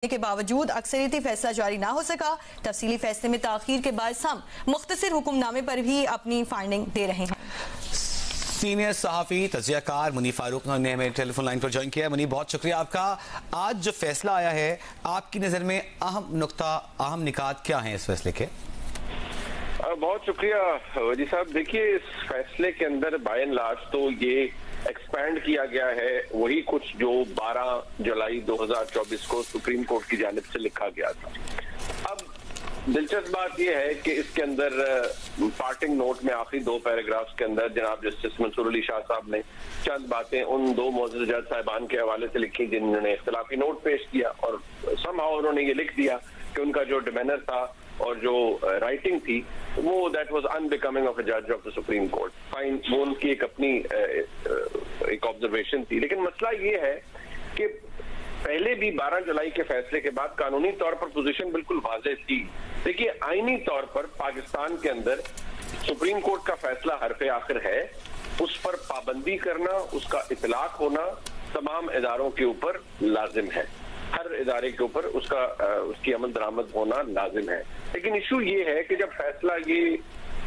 के बावजूद अक्सरियती फैसला जारी ना हो सका। तफसीली फैसले में ताखीर के बाद हम मुख्तसर हुक्मनामे पर भी अपनी फाइंडिंग दे रहे हैं। सीनियर सहाफ़ी तजियाकार मुनीब फारूक ने हमें टेलीफोन लाइन पर ज्वाइन किया है। मुनीब, बहुत शुक्रिया आपका। आज जो फैसला आया है, आपकी नज़र में अहम नुक्ता, अहम निकात क्या हैं इस फैसले के? बहुत शुक्रिया वजी साहब। देखिए, इस फैसले के अंदर बाय एंड लार्ज तो ये एक्सपैंड किया गया है वही कुछ जो 12 जुलाई 2024 को सुप्रीम कोर्ट की जानिब से लिखा गया था। अब दिलचस्प बात यह है कि इसके अंदर पार्टिंग नोट में आखिरी 2 पैराग्राफ्स के अंदर जनाब जस्टिस मंसूर अली शाह साहब ने चंद बातें उन 2 मौजूद जज साहिबान के हवाले से लिखी जिन्होंने इख्तिलाफी नोट पेश किया, और समहाउ उन्होंने ये लिख दिया कि उनका जो डिमेनर था और जो राइटिंग थी वो that was unbecoming of a जज of the Supreme Court. Fine, वो उनकी एक अपनी एक ऑब्जर्वेशन थी। लेकिन मसला ये है कि पहले भी 12 जुलाई के फैसले के बाद कानूनी तौर पर पोजीशन बिल्कुल वाज़ेह थी। देखिए, आईनी तौर पर पाकिस्तान के अंदर सुप्रीम कोर्ट का फैसला हरफे आखिर है, उस पर पाबंदी करना, उसका इतलाक होना तमाम इदारों के ऊपर लाजिम है। हर इदारे के ऊपर उसकी अमल दरामद होना लाजिम है। लेकिन इशू ये है कि जब फैसला ये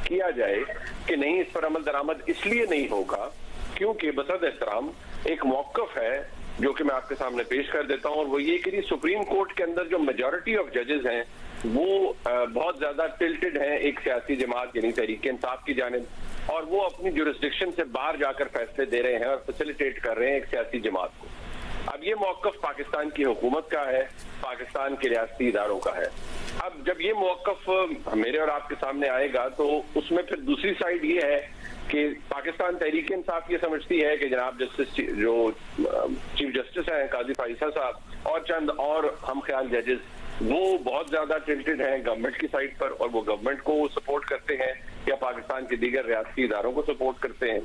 किया जाए कि नहीं, इस पर अमल दरामद इसलिए नहीं होगा क्योंकि बसद एहतराम एक मौक़िफ़ है जो कि मैं आपके सामने पेश कर देता हूं, और वो ये कि सुप्रीम कोर्ट के अंदर जो मेजॉरिटी ऑफ जजेस हैं वो बहुत ज्यादा टिल्टेड हैं एक सियासी जमात यानी तहरीक इंसाफ की जानिब, और वो अपनी जुरिस्डिक्शन से बाहर जाकर फैसले दे रहे हैं और फैसिलिटेट कर रहे हैं एक सियासी जमात को। अब ये मौक़िफ़ पाकिस्तान की हुकूमत का है, पाकिस्तान के रियासती इदारों का है। अब जब ये मौक़िफ़ मेरे और आपके सामने आएगा तो उसमें फिर दूसरी साइड ये है कि पाकिस्तान तहरीक इंसाफ ये समझती है कि जनाब जस्टिस जो चीफ जस्टिस हैं काजी फाइसा साहब और चंद और हम ख्याल जजेस वो बहुत ज्यादा टिल्टेड हैं गवर्नमेंट की साइड पर, और वो गवर्नमेंट को सपोर्ट करते हैं या पाकिस्तान के दीगर रियासती इदारों को सपोर्ट करते हैं।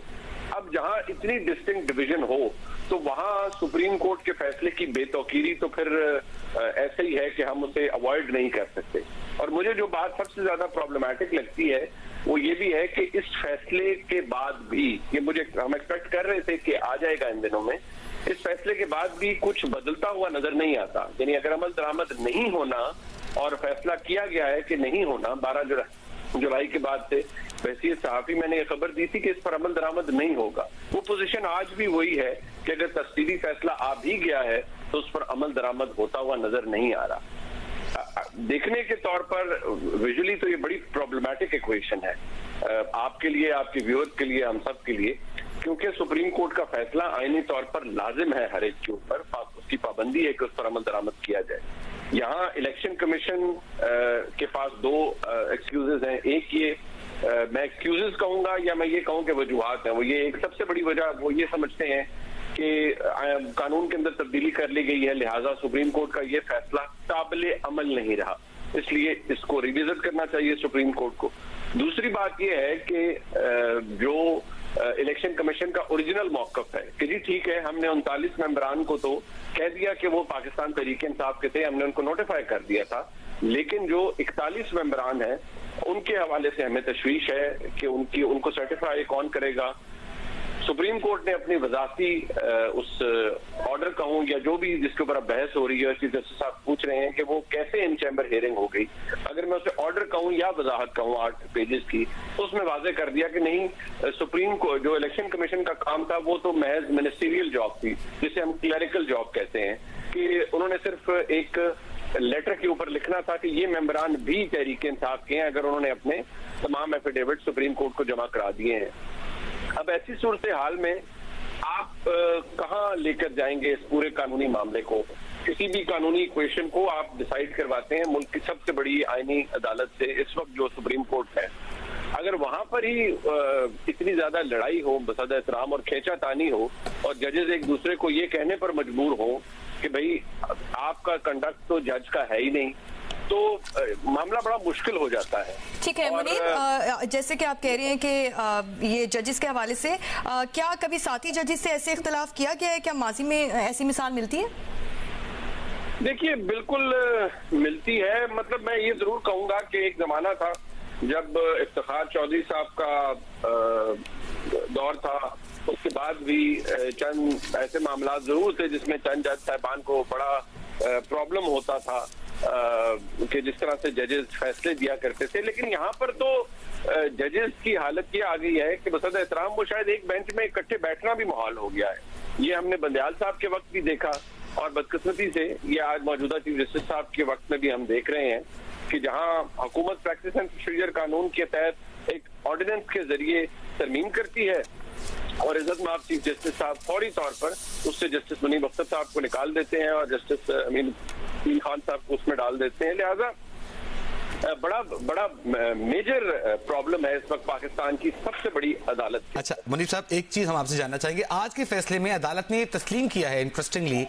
अब जहां इतनी डिस्टिंक्ट डिवीजन हो तो वहां सुप्रीम कोर्ट के फैसले की बेतौकीरी तो फिर ऐसे ही है कि हम उसे अवॉइड नहीं कर सकते। और मुझे जो बात सबसे ज्यादा प्रॉब्लमैटिक लगती है वो ये भी है कि इस फैसले के बाद भी, ये हम एक्सपेक्ट कर रहे थे कि आ जाएगा इन दिनों में, इस फैसले के बाद भी कुछ बदलता हुआ नजर नहीं आता। यानी अगर अमल दरामद नहीं होना और फैसला किया गया है कि नहीं होना 12 जुलाई के बाद से, वैसे सहाफी मैंने ये खबर दी थी कि इस पर अमल दरामद नहीं होगा। वो पोजीशन आज भी वही है कि अगर तफसीली फैसला आ भी गया है तो उस पर अमल दरामद होता हुआ नजर नहीं आ रहा। देखने के तौर पर विजुअली तो ये बड़ी प्रॉब्लमैटिक इक्वेशन है आपके लिए, आपके व्यूअर्स के लिए, हम सब के लिए, क्योंकि सुप्रीम कोर्ट का फैसला आईनी तौर पर लाजिम है हर एक के ऊपर, उसकी पाबंदी है कि उस पर अमल दरामद किया जाए। यहाँ इलेक्शन कमीशन के पास 2 एक्सक्यूजेज हैं। एक ये मैं एक्सक्यूजेज कहूंगा या मैं ये कहूँ कि वजूहात हैं। वो ये एक सबसे बड़ी वजह वो ये समझते हैं कि कानून के अंदर तब्दीली कर ली गई है, लिहाजा सुप्रीम कोर्ट का ये फैसला काबिले अमल नहीं रहा, इसलिए इसको रिविजिट करना चाहिए सुप्रीम कोर्ट को। दूसरी बात यह है कि जो इलेक्शन कमीशन का ओरिजिनल मौक़िफ़ है कि जी ठीक है, हमने 39 मेंबरान को तो कह दिया कि वो पाकिस्तान तहरीक इंसाफ के थे, हमने उनको नोटिफाई कर दिया था, लेकिन जो 41 मेंबरान हैं उनके हवाले से हमें तशवीश है कि उनको सर्टिफाई कौन करेगा। सुप्रीम कोर्ट ने अपनी वजाती उस ऑर्डर कहूं या जो भी जिसके ऊपर अब बहस हो रही है, चीफ जस्टिस साहब पूछ रहे हैं कि वो कैसे इन चैम्बर हियरिंग हो गई, अगर मैं उसे ऑर्डर कहूं या वजाहत कहूं 8 पेजेस की, तो उसमें वाजे कर दिया कि नहीं, सुप्रीम कोर्ट जो इलेक्शन कमीशन का काम था वो तो महज मिनिस्टीरियल जॉब थी, जिसे हम क्लरिकल जॉब कहते हैं, कि उन्होंने सिर्फ एक लेटर के ऊपर लिखना था कि ये मेंबरान भी तहरीक इंसाफ के हैं अगर उन्होंने अपने तमाम एफिडेविट सुप्रीम कोर्ट को जमा करा दिए हैं। अब ऐसी सूरत हाल में आप कहाँ लेकर जाएंगे इस पूरे कानूनी मामले को? किसी भी कानूनी इक्वेशन को आप डिसाइड करवाते हैं मुल्क की सबसे बड़ी आईनी अदालत से इस वक्त जो सुप्रीम कोर्ट है, अगर वहां पर ही इतनी ज्यादा लड़ाई हो, बसद एहतराम और खींचातानी हो, और जजेस एक दूसरे को ये कहने पर मजबूर हो कि भाई आपका कंडक्ट तो जज का है ही नहीं, तो मामला बड़ा मुश्किल हो जाता है। ठीक है मुनीब, जैसे कि आप कह रहे हैं कि ये जजेस के हवाले से क्या कभी साथी जजेस से ऐसे इख्तिलाफ किया गया है? क्या माजी में ऐसी मिसाल मिलती है? देखिए, बिल्कुल मिलती है। मतलब मैं ये जरूर कहूंगा कि एक जमाना था जब इफ्तिखार चौधरी साहब का दौर था, उसके बाद भी चंद ऐसे मामला जरूर थे जिसमें चंद जज साहिबान को बड़ा प्रॉब्लम होता था कि जिस तरह से जजेस फैसले दिया करते थे। लेकिन यहाँ पर तो जजेस की हालत ये आ गई है कि बसद एहतराम वो शायद एक बेंच में इकट्ठे बैठना भी मुहाल हो गया है। ये हमने बंदयाल साहब के वक्त भी देखा और बदकिस्मती से ये आज मौजूदा चीफ जस्टिस साहब के वक्त में भी हम देख रहे हैं कि जहां हुकूमत प्रैक्टिस एंड प्रोसीजर कानून के तहत एक ऑर्डिनेंस के जरिए तरमीम करती है और इज्जत माफ चीफ जस्टिस साहब फौरी तौर पर उससे जस्टिस मुनीब अख्तर साहब को निकाल देते हैं और जस्टिस अमीन खान साहब को उसमें डाल देते हैं। लिहाजा बड़ा मेजर प्रॉब्लम है इस वक्त पाकिस्तान की सबसे बड़ी अदालत। अच्छा मुनीब साहब, एक चीज हम आपसे जानना चाहेंगे, आज के फैसले में अदालत ने तस्लीम किया है इंटरेस्टिंगली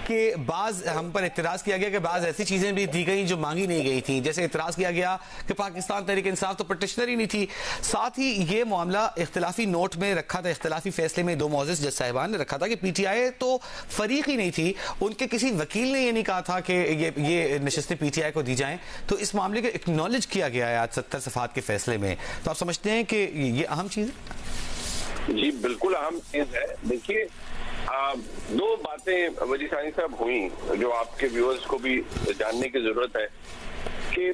कि बाज हम पर इतराज किया गया कि बाज ऐसी चीजें भी दी गई जो मांगी नहीं गई थी। जैसे इतराज किया गया कि पाकिस्तान तहरीक इंसाफ तो पटिशनर ही नहीं थी, साथ ही ये मामला इख्तिलाफी नोट में रखा था, इख्तिलाफी फैसले में दो मौजिज़ जज साहिबान ने रखा था कि पीटीआई तो फरीक ही नहीं थी, उनके किसी वकील ने ये नहीं कहा था कि ये नशिस्तें पीटीआई को दी जाएं। तो इस मामले को एक्नॉलेज किया गया है आज 70 सफ़ात के फैसले में, तो आप समझते हैं कि ये अहम चीज है? जी बिल्कुल अहम चीज है। देखिए दो बातें वजी सानी साहब हुई जो आपके व्यूअर्स को भी जानने की जरूरत है कि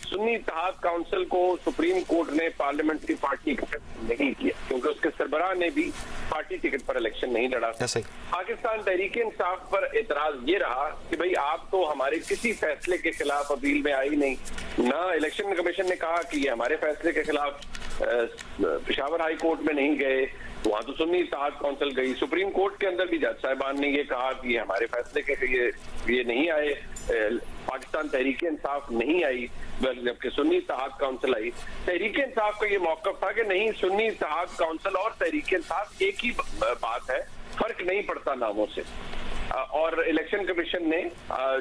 सुन्नी इत्तेहाद काउंसिल को सुप्रीम कोर्ट ने पार्लियामेंट्री पार्टी नहीं किया क्योंकि उसके सरबराह ने भी पार्टी टिकट पर इलेक्शन नहीं लड़ा। पाकिस्तान तहरीक इंसाफ पर एतराज ये रहा कि भाई आप तो हमारे किसी फैसले के खिलाफ अपील में आई नहीं, ना इलेक्शन कमीशन ने कहा कि ये हमारे फैसले के खिलाफ पेशावर हाई कोर्ट में नहीं गए, वहां तो सुन्नी इत्तेहाद काउंसिल गई, सुप्रीम कोर्ट के अंदर भी जज साहिबान ने ये कहा कि ये हमारे फैसले के ये नहीं आए, पाकिस्तान तहरीक इंसाफ नहीं आई, जबकि सुन्नी इत्तेहाद काउंसिल आई। तहरीक इंसाफ का ये मौकफ था कि नहीं, सुन्नी इत्तेहाद काउंसिल और तहरीक इंसाफ एक ही बात है, फर्क नहीं पड़ता नामों से। और इलेक्शन कमीशन ने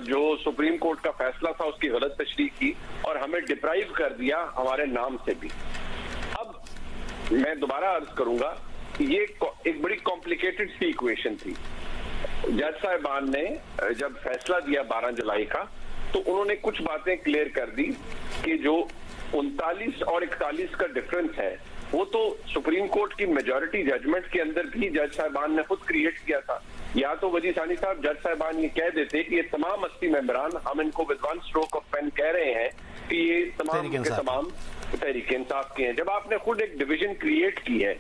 जो सुप्रीम कोर्ट का फैसला था उसकी गलत तशरीह की और हमें डिप्राइव कर दिया हमारे नाम से भी। अब मैं दोबारा अर्ज करूंगा, ये एक बड़ी कॉम्प्लिकेटेड सी इक्वेशन थी। जज साहिबान ने जब फैसला दिया 12 जुलाई का तो उन्होंने कुछ बातें क्लियर कर दी कि जो 39 और 41 का डिफरेंस है वो तो सुप्रीम कोर्ट की मेजॉरिटी जजमेंट के अंदर भी जज साहिबान ने खुद क्रिएट किया था। या तो वजी सानी साहब जज साहिबान ये कह देते कि ये तमाम 80 मेंबरान, हम इनको with one stroke of pen कह रहे हैं कि ये तमाम के तमाम तहरीक इंसाफ के हैं। जब आपने खुद एक डिवीजन क्रिएट की है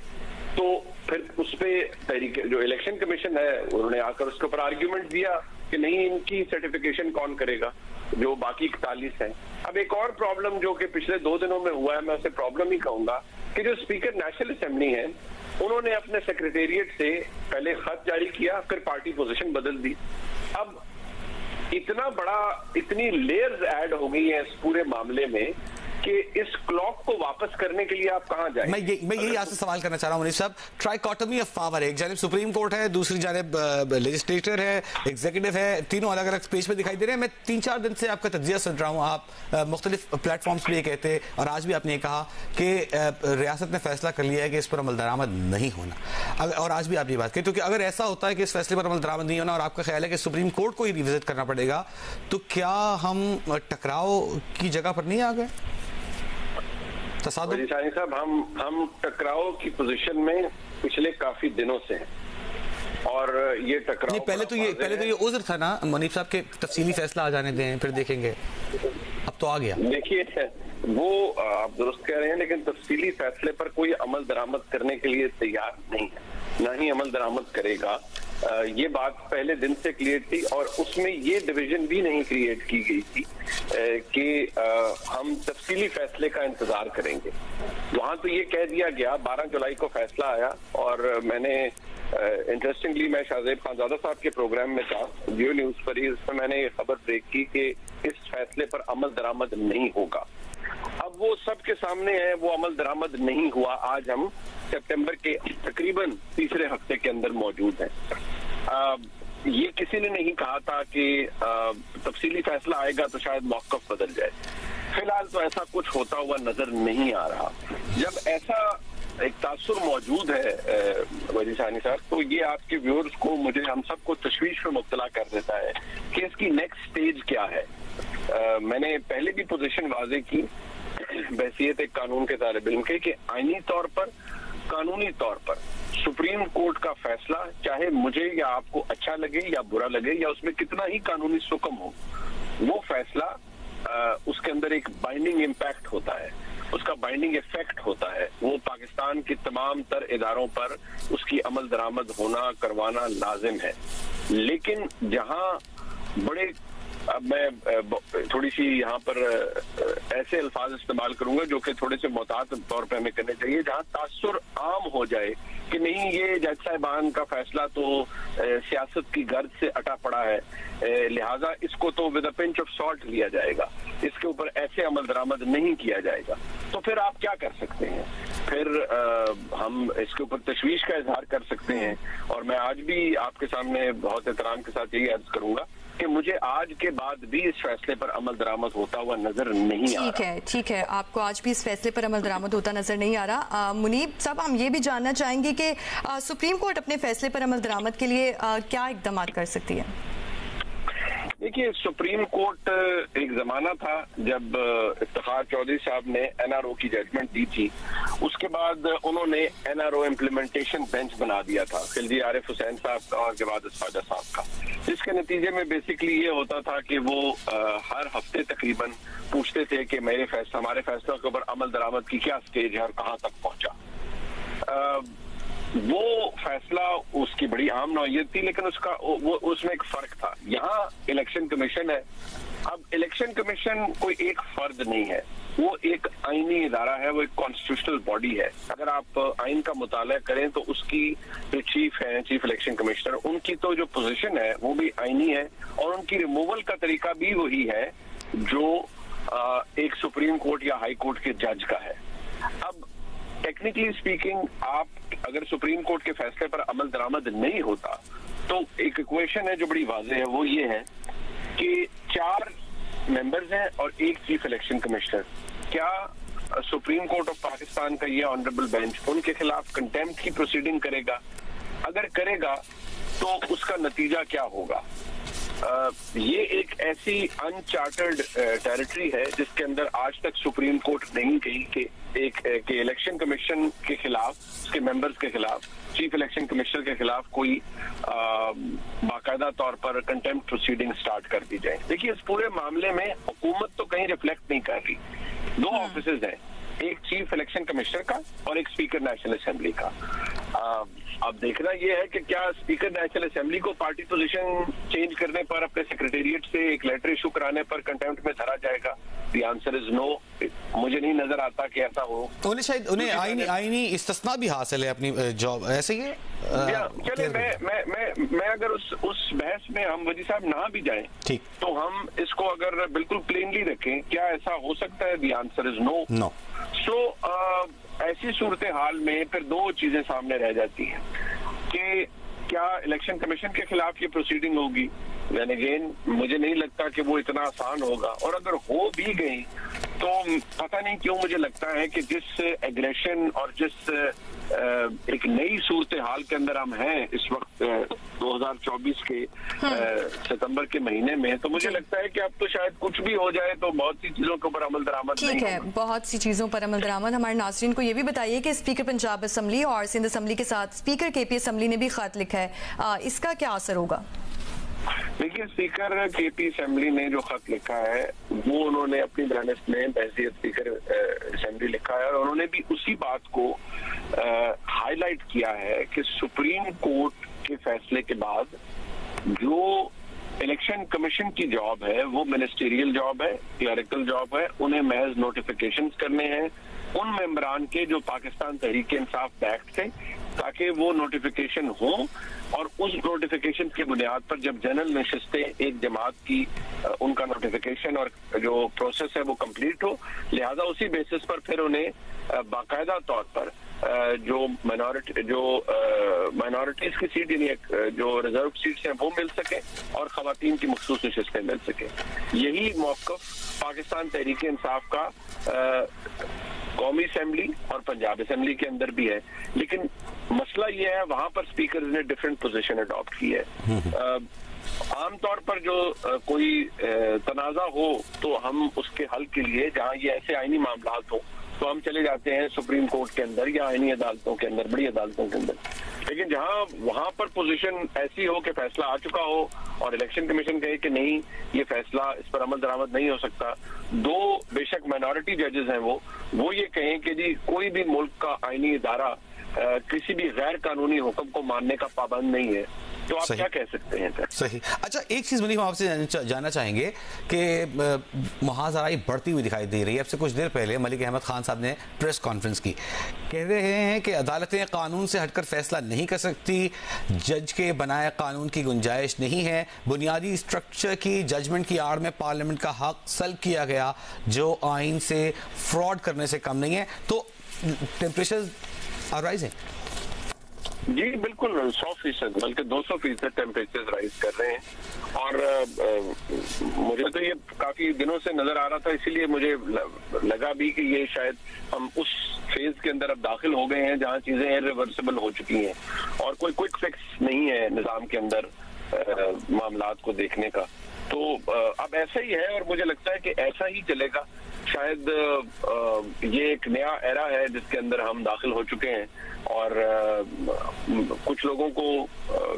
तो फिर उस पे तहरीक जो इलेक्शन कमीशन है उन्होंने आकर उसके ऊपर आर्ग्यूमेंट दिया कि नहीं, इनकी सर्टिफिकेशन कौन करेगा जो बाकी 41 है। अब एक और प्रॉब्लम जो कि पिछले 2 दिनों में हुआ है, मैं उसे प्रॉब्लम ही कहूंगा कि जो स्पीकर नेशनल असेंबली है उन्होंने अपने सेक्रेटेरिएट से पहले खत जारी किया, फिर पार्टी पोजीशन बदल दी। अब इतनी लेयर्स ऐड हो गई है इस पूरे मामले में कि इस क्लॉक को वापस करने के लिए आप कहां जाएं? मैं यही आपसे सवाल करना चाह रहा हूं मुनीफ साहब। ट्राइकॉटमी ऑफ पावर है, एक जानिब सुप्रीम कोर्ट है, दूसरी जानिब लेजिस्लेटर है, एग्जीक्यूटिव है, तीनों अलग अलग पेज पे दिखाई दे रहे हैं। मैं 3-4 दिन से आपका तज्जिया सुन रहा हूं, आप मुख्तलिफ प्लेटफॉर्म्स पे ये कहते और आज भी आपने ये कहा कि रियासत ने फैसला कर लिया है कि इस पर अमल दरामद नहीं होना, और आज भी आप ये बात कही। क्योंकि अगर ऐसा होता है कि इस फैसले पर अमल दरामद नहीं होना और आपका ख्याल है कि सुप्रीम कोर्ट को ही रिविजिट करना पड़ेगा, तो क्या हम टकराव की जगह पर नहीं आ गए? सानी साहब, हम टकराव की पोजीशन में पिछले काफी दिनों से हैं और ये टकराव पहले तो ये उज़्र था ना मुनीफ साहब के, तफसीली फैसला आ जाने दें फिर देखेंगे, अब तो आ गया। देखिए वो आप दुरुस्त कह रहे हैं, लेकिन तफसीली फैसले पर कोई अमल दरामद करने के लिए तैयार नहीं है, ना ही अमल दरामद करेगा। ये बात पहले दिन से क्लियर थी और उसमें ये डिवीजन भी नहीं क्रिएट की गई थी कि हम तफसीली फैसले का इंतजार करेंगे। वहां तो ये कह दिया गया, 12 जुलाई को फैसला आया और मैंने इंटरेस्टिंगली मैं शाहजेब खानजादा साहब के प्रोग्राम में था जियो न्यूज पर ही, उसमें मैंने ये खबर ब्रेक की कि इस फैसले पर अमल दरामद नहीं होगा। अब वो सबके सामने है, वो अमल दरामद नहीं हुआ। आज हम सितंबर के तकरीबन तीसरे हफ्ते के अंदर मौजूद हैं। ये किसी ने नहीं कहा था कि तफसीली फैसला आएगा तो शायद मौक़िफ़ बदल जाए। फिलहाल तो ऐसा कुछ होता हुआ नजर नहीं आ रहा। जब ऐसा एक तासुर मौजूद है वजी सानी साहब, तो ये आपके व्यूअर्स को, मुझे, हम सबको तशवीश में मुब्तला कर देता है कि इसकी नेक्स्ट स्टेज क्या है। मैंने पहले भी पोजीशन वाज़े की बहसियत एक कानून के तालिब इल्म के कि आईनी तौर पर, कानूनी तौर पर सुप्रीम कोर्ट का फैसला, चाहे मुझे या आपको अच्छा लगे या बुरा लगे या उसमें कितना ही कानूनी सुकम हो, वो फैसला उसके अंदर एक बाइंडिंग इम्पैक्ट होता है, उसका बाइंडिंग इफेक्ट होता है। वो पाकिस्तान के तमाम तर इदारों पर उसकी अमल दरामद होना करवाना लाजिम है। लेकिन जहां बड़े, अब मैं थोड़ी सी यहाँ पर ऐसे अल्फाज इस्तेमाल करूंगा जो कि थोड़े से मोहतात तौर पे हमें करने चाहिए, जहाँ तासुर आम हो जाए कि नहीं ये जज साहिबान का फैसला तो सियासत की गर्द से अटा पड़ा है, लिहाजा इसको तो with a pinch of salt लिया जाएगा, इसके ऊपर ऐसे अमल दरामद नहीं किया जाएगा। तो फिर आप क्या कर सकते हैं? फिर हम इसके ऊपर तशवीश का इजहार कर सकते हैं। और मैं आज भी आपके सामने बहुत एहतराम के साथ यही अर्ज करूंगा कि मुझे आज के बाद भी इस फैसले पर अमल दरामद होता हुआ नजर नहीं आ रहा। ठीक है, आपको आज भी इस फैसले पर अमल दरामद होता नजर नहीं आ रहा। मुनीब साहब, हम ये भी जानना चाहेंगे कि सुप्रीम कोर्ट अपने फैसले पर अमल दरामद के लिए क्या इकदाम कर सकती है? देखिए, सुप्रीम कोर्ट एक जमाना था जब इफ्तिखार चौधरी साहब ने एनआरओ की जजमेंट दी थी, उसके बाद उन्होंने एनआरओ इम्प्लीमेंटेशन बेंच बना दिया था, खिलजी आरिफ हुसैन साहब का और जवाद ख्वाजा साहब का, जिसके नतीजे में बेसिकली ये होता था कि वो हर हफ्ते तकरीबन पूछते थे कि हमारे फैसलों के ऊपर अमल दरामद की क्या स्टेज है और कहाँ तक पहुंचा। वो फैसला उसकी बड़ी आम नौयत थी, लेकिन उसमें एक फर्क था। यहाँ इलेक्शन कमीशन है। अब इलेक्शन कमीशन कोई एक फर्द नहीं है, वो एक आईनी इदारा है, वो एक कॉन्स्टिट्यूशनल बॉडी है। अगर आप आइन का मुताला करें तो उसकी जो चीफ है, चीफ इलेक्शन कमिश्नर, उनकी तो जो पोजीशन है वो भी आईनी है और उनकी रिमूवल का तरीका भी वही है जो एक सुप्रीम कोर्ट या हाई कोर्ट के जज का है। अब टेक्निकली स्पीकिंग, आप अगर सुप्रीम कोर्ट के फैसले पर अमल दरामद नहीं होता तो एक इक्वेशन है जो बड़ी वाज़ेह है, वो ये है कि 4 मेंबर्स हैं और एक चीफ इलेक्शन कमिश्नर। क्या सुप्रीम कोर्ट ऑफ पाकिस्तान का ये ऑनरेबल बेंच उनके खिलाफ कंटेम्प्ट की प्रोसीडिंग करेगा? अगर करेगा तो उसका नतीजा क्या होगा? ये एक ऐसी अनचार्टर्ड टेरिटरी है जिसके अंदर आज तक सुप्रीम कोर्ट नहीं गई कि इलेक्शन कमीशन के खिलाफ, उसके मेंबर्स के खिलाफ, चीफ इलेक्शन कमिश्नर के खिलाफ कोई बाकायदा तौर पर कंटेम्प्ट प्रोसीडिंग स्टार्ट कर दी जाए। देखिए, इस पूरे मामले में हुकूमत तो कहीं रिफ्लेक्ट नहीं कर रही। 2 ऑफिसेज हैं, एक चीफ इलेक्शन कमिश्नर का और एक स्पीकर नेशनल असेंबली का। अब देखना यह है कि क्या स्पीकर नेशनल असेंबली को पार्टी पोजीशन चेंज करने पर, अपने सेक्रेटेरिएट से एक लेटर इशू कराने पर कंटेम्प्ट में धरा जाएगा? The answer is no. मुझे नहीं नजर आता कि ऐसा हो। तो उन्हें आईनी इस्तिस्ना भी हासिल है अपनी जॉब, ऐसे ही चले मैं अगर उस बहस में हम वजी साहब ना भी जाएं तो हम इसको अगर बिल्कुल प्लेनली रखें, क्या ऐसा हो सकता है? The answer is no. So ऐसी सूरत हाल में फिर 2 चीजें सामने रह जाती हैं कि क्या इलेक्शन कमीशन के खिलाफ ये प्रोसीडिंग होगी? यानी अगेन मुझे नहीं लगता कि वो इतना आसान होगा, और अगर हो भी गई तो पता नहीं क्यों मुझे लगता है कि जिस एग्रेशन और जिस एक नई सूरत हाल के अंदर हम हैं इस वक्त 2024 के सितंबर के महीने में, तो मुझे लगता है कि अब तो शायद कुछ भी हो जाए तो बहुत सी चीजों के ऊपर अमल दरामद नहीं होगा। ठीक है, बहुत सी चीजों पर अमल दरामद। हमारे नाज़रीन को ये भी बताइए कि स्पीकर पंजाब असम्बली और सिंध असम्बली के साथ स्पीकर केपी असम्बली ने भी खत लिखा है, इसका क्या असर होगा? देखिए, स्पीकर केपी असेंबली ने जो खत लिखा है वो उन्होंने अपनी बहनस्त में बहसीयत स्पीकर असेंबली लिखा है और उन्होंने भी उसी बात को हाईलाइट किया है कि सुप्रीम कोर्ट के फैसले के बाद जो इलेक्शन कमीशन की जॉब है वो मिनिस्टीरियल जॉब है, क्लरिकल जॉब है। उन्हें महज नोटिफिकेशंस करने हैं उन मेंबरान के जो पाकिस्तान तहरीक इंसाफ बैक्ड थे, ताकि वो नोटिफिकेशन हो और उस नोटिफिकेशन की बुनियाद पर जब जनरल नशिस्तें एक जमात की उनका नोटिफिकेशन और जो प्रोसेस है वो कंप्लीट हो, लिहाजा उसी बेसिस पर फिर उन्हें बाकायदा तौर पर जो माइनॉरिटीज की सीट यानी जो रिजर्व सीट्स हैं वो मिल सके और खवातीन की मखसूस नशिस्तें मिल सके। यही मौक़िफ़ पाकिस्तान तहरीक इंसाफ का कौमी असेंबली और पंजाब असेंबली के अंदर भी है, लेकिन मसला ये है वहां पर स्पीकर ने डिफरेंट पोजीशन अडॉप्ट की है। आमतौर पर जो कोई तनाज़ा हो तो हम उसके हल के लिए, जहां ये ऐसे आईनी मामलात हो, तो हम चले जाते हैं सुप्रीम कोर्ट के अंदर या आईनी अदालतों के अंदर, बड़ी अदालतों के अंदर। लेकिन जहां वहां पर पोजीशन ऐसी हो कि फैसला आ चुका हो और इलेक्शन कमीशन कहे कि नहीं, ये फैसला, इस पर अमल दरामद नहीं हो सकता, दो बेशक माइनॉरिटी जजेस हैं वो ये कहें कि जी कोई भी मुल्क का आईनी इदारा किसी भी गैर कानूनी हुक्म को मानने का पाबंद नहीं है, तो आप क्या कह सकते हैं सर? सही। अच्छा, एक चीज मुनीफ हम आपसे जानना चाहेंगे कि मुहाज़राई बढ़ती हुई दिखाई दे रही है। अब से कुछ देर पहले मलिक अहमद खान साहब ने प्रेस कॉन्फ्रेंस की, कह रहे हैं कि अदालतें कानून से हटकर फैसला नहीं कर सकती, जज के बनाए कानून की गुंजाइश नहीं है, बुनियादी स्ट्रक्चर की जजमेंट की आड़ में पार्लियामेंट का हक सल्ब किया गया जो आइन से फ्रॉड करने से कम नहीं है। तो टेम्परेचर राइज है। जी बिल्कुल, 100%, बल्कि 200% टेम्परेचर राइज कर रहे हैं। और मुझे तो ये काफी दिनों से नजर आ रहा था, इसीलिए मुझे लगा भी कि ये शायद हम उस फेज के अंदर अब दाखिल हो गए हैं जहां चीजें इरिवर्सिबल हो चुकी हैं और कोई क्विक फिक्स नहीं है निजाम के अंदर मामलात को देखने का। तो अब ऐसा ही है और मुझे लगता है कि ऐसा ही चलेगा। शायद ये एक नया एरा है जिसके अंदर हम दाखिल हो चुके हैं और कुछ लोगों को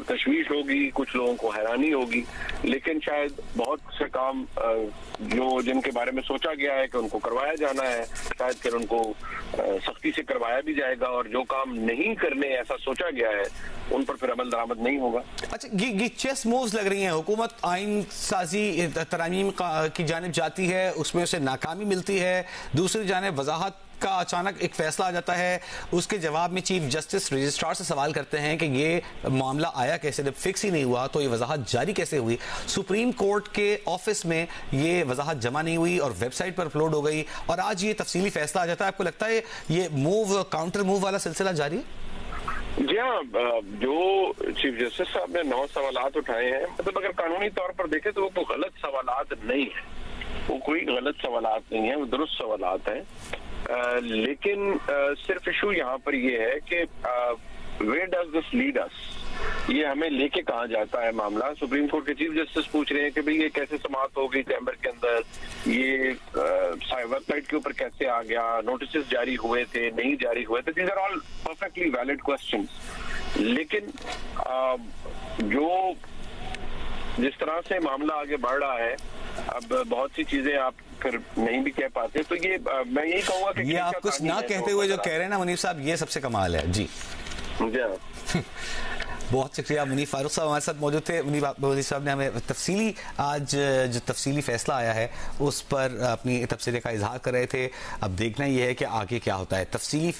तशवीश होगी, कुछ लोगों को हैरानी होगी, लेकिन शायद बहुत से काम जो जिनके बारे में सोचा गया है कि उनको करवाया जाना है, शायद फिर उनको सख्ती से करवाया भी जाएगा, और जो काम नहीं करने ऐसा सोचा गया है उन पर फिर अमल दरामद नहीं होगा। अच्छा, ये चेस मूव्स लग रही हैं। हुकूमत आइन साजी तरामीम की जानिब जाती है, उसमें उसे नाकामी मिलती है, दूसरी जानिब वजाहत का अचानक एक फैसला आ जाता है, उसके जवाब में चीफ जस्टिस रजिस्ट्रार से सवाल करते हैं कि ये मामला आया कैसे, जब फिक्स ही नहीं हुआ तो ये वजाहत जारी कैसे हुई। सुप्रीम कोर्ट के ऑफिस में ये वजाहत जमा नहीं हुई और वेबसाइट पर अपलोड हो गई और आज ये तफसीली फैसला आ जाता है। आपको लगता है ये मूव, काउंटर मूव वाला सिलसिला जारी है? जी हाँ, जो चीफ जस्टिस साहब ने 9 सवालात उठाए हैं, मतलब अगर कानूनी तौर पर देखें तो वो कोई गलत सवालात नहीं है, वो कोई गलत सवालात नहीं है, वो दुरुस्त सवालात हैं। लेकिन सिर्फ इशू यहाँ पर ये है कि where does this lead us, ये हमें लेके कहाँ जाता है मामला। सुप्रीम कोर्ट के चीफ जस्टिस पूछ रहे हैं कि भाई ये कैसे समाप्त हो गई चैम्बर के अंदर, ये वेबसाइट के ऊपर कैसे आ गया, नोटिस जारी हुए थे, नहीं जारी हुए थे, these are all perfectly valid questions. लेकिन जो जिस तरह से मामला आगे बढ़ रहा है, अब बहुत सी चीजें आप फिर नहीं भी कह पाते, तो ये मैं यही कहूंगा कि ये आप कुछ ना कहते हुए जो कह रहे हैं ना मुनीफ साहब, ये सबसे कमाल है। जी बहुत शुक्रिया। मुनीफ फारूक साहब हमारे साथ मौजूद थे। मुनीफ साहब ने हमें तफसीली आज जो तफसीली फैसला आया है उस पर अपनी तबसरे का इजहार कर रहे थे। अब देखना यह है कि आगे क्या होता है। तफसीली